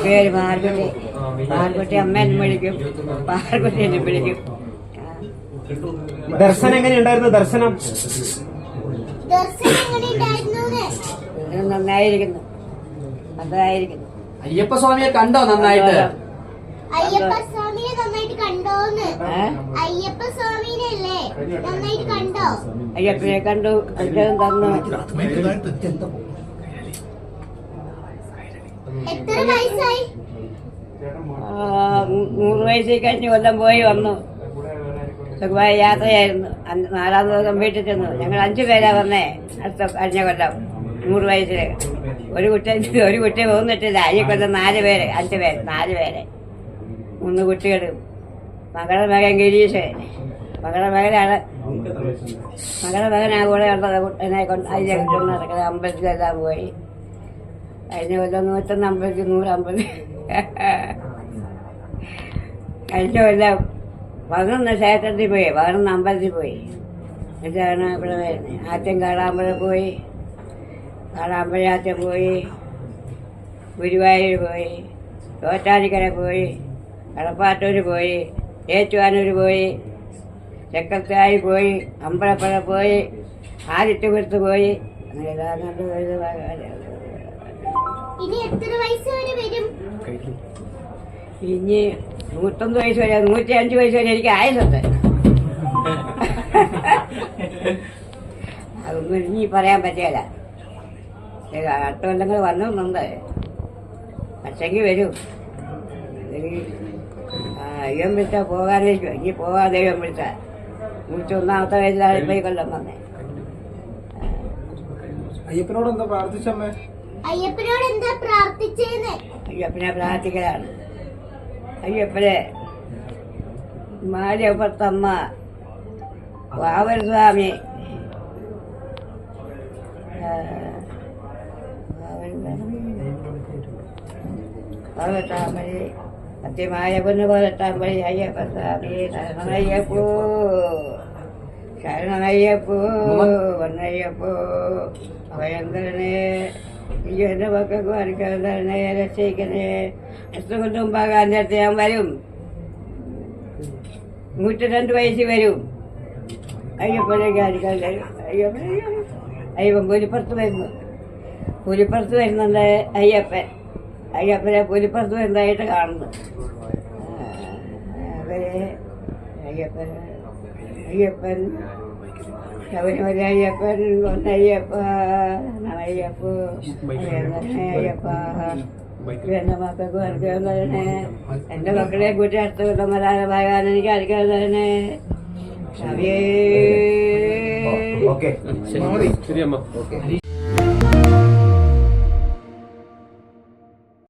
പേര് പാർക്കുട്ടി. പാർക്കുട്ടി അമ്മേനെ വിളിക്കും, പാർക്കുട്ടി എന്നെ വിളിക്കും. ദർശനം എങ്ങനെയുണ്ടായിരുന്നു? ദർശനം നന്നായിരിക്കുന്നു, നന്നായിരിക്കുന്നു. അയ്യപ്പസ്വാമിയെ കണ്ടോ? നന്നായിട്ട് അയ്യപ്പസ്വാമിനെ നന്നായിട്ട് കണ്ടോന്ന്? അയ്യപ്പസ്വാമിനെ നന്നായിട്ട് കണ്ടോ? അയ്യപ്പനെ കണ്ടു, അനുഗ്രഹം തന്നു. എത്ര വയസ്സായി? 100 വയസ്സിൽ കഴിഞ്ഞ് കൊല്ലം പോയി വന്നു. സുഖമായ യാത്രയായിരുന്നു. 4-ാം ദിവസം വീട്ടിൽ ചെന്നു. ഞങ്ങൾ 5 പേരാ വന്നേ. അടുത്ത കഴിഞ്ഞ കൊല്ലം 100 വയസ്സില് ഒരു കുട്ടി പോന്നിട്ടില്ല. ഈ കൊല്ലം 4 പേര്, 5 പേര്, 4 പേര്, 3 കുട്ടികളും. മകളുടെ മകൻ ഗിരീഷ്, മകളുടെ മകനാണ്. മകളുടെ മകനാ കൂടെ ഉള്ളത്. എന്നെ കൊണ്ട് അതിനെ കൊണ്ട് നടക്കുന്നത്. അമ്പലത്തിലെല്ലാം പോയി. കഴിഞ്ഞ കൊല്ലം 101 അമ്പലത്തിൽ 100 അമ്പലത്തിൽ. കഴിഞ്ഞ കൊല്ലം 11 ക്ഷേത്രത്തിൽ പോയി, 11 അമ്പലത്തിൽ പോയി. എന്നിട്ടാണ് ഇവിടെ വരുന്നത്. ആറ്റം കാടാമ്പഴം പോയി, കാടാമ്പഴാറ്റം പോയി, ഗുരുവായൂർ പോയി, തോറ്റാനിക്കര പോയി, കടപ്പാട്ടൂർ പോയി, ഏറ്റുവാനൂർ പോയി, ചക്കത്തായി പോയി, അമ്പലപ്പുഴ പോയി, ആദിത്യപുരത്ത് പോയി. അങ്ങനെ ഇനി എത്ര വയസ്സ് വരെ വരും? ഇനി 101 വയസ്സ് വരെ, 105 വയസ്സ് വരെ എനിക്ക് ആയുസുണ്ട്. അതൊന്നും ഇനി പറയാൻ പറ്റില്ല. അടുത്ത കൊല്ലങ്ങൾ വന്നുണ്ട്. പക്ഷെങ്കിൽ വരൂ. ദൈവം വിളിച്ചാൽ പോകാതിരിക്കും. ഇനി പോകാൻ ദൈവം വിളിച്ചാൽ. 101-ാമത്തെ വയസ്സിലാണ് ഇപ്പൊ ഈ കൊല്ലം വന്നേ. അയ്യപ്പനോട് എന്താ പ്രാർത്ഥിച്ചമ്മേ? അയ്യപ്പനോട് എന്താ പ്രാർത്ഥിച്ചേന്ന്? അയ്യപ്പനെ പ്രാർത്ഥിക്കലാണ്. അയ്യപ്പനെ മാലിയപ്പത്തമ്മ, വാവൽ സ്വാമി, പതിനെട്ടാമ്പലി, സത്യമായപ്പന് 18 അയ്യപ്പൻ സ്വാമി. ശരണയ്യപ്പോ, ശരണയ്യപ്പോ, പൊന്നയ്യപ്പോ, ഭയങ്കരനെ. അയ്യോ, എന്റെ മക്കൾക്ക് അനുഗ്രഹനെ, രക്ഷിക്കണേ. എത്ര കൊണ്ട് മുമ്പാകാൻ നേരത്തെ ഞാൻ വരും. 102 വയസ്സിൽ വരും. അയ്യപ്പനേക്ക് അനുഗ്രഹം തരും. അയ്യപ്പൻ പുലിപ്പുറത്ത് വരുന്നു. പുലിപ്പുറത്ത് വരുന്നുണ്ട് അയ്യപ്പൻ. അയ്യപ്പനെ പുലിപ്പുറത്ത് വരുന്നതായിട്ട് കാണുന്നു. അയ്യപ്പൻ ശബരിമല അയ്യപ്പൻ, പൊന്നയ്യപ്പ, അയ്യപ്പ, അയ്യപ്പ. എന്റെ മക്കൾക്ക് അനുഗ്രഹം തരണേ. എന്റെ മക്കളെ കൂട്ടി അടുത്ത കൊല്ലം വരാൻ എനിക്ക് അനുഗ്രഹം തരണേ. ശരി അമ്മ.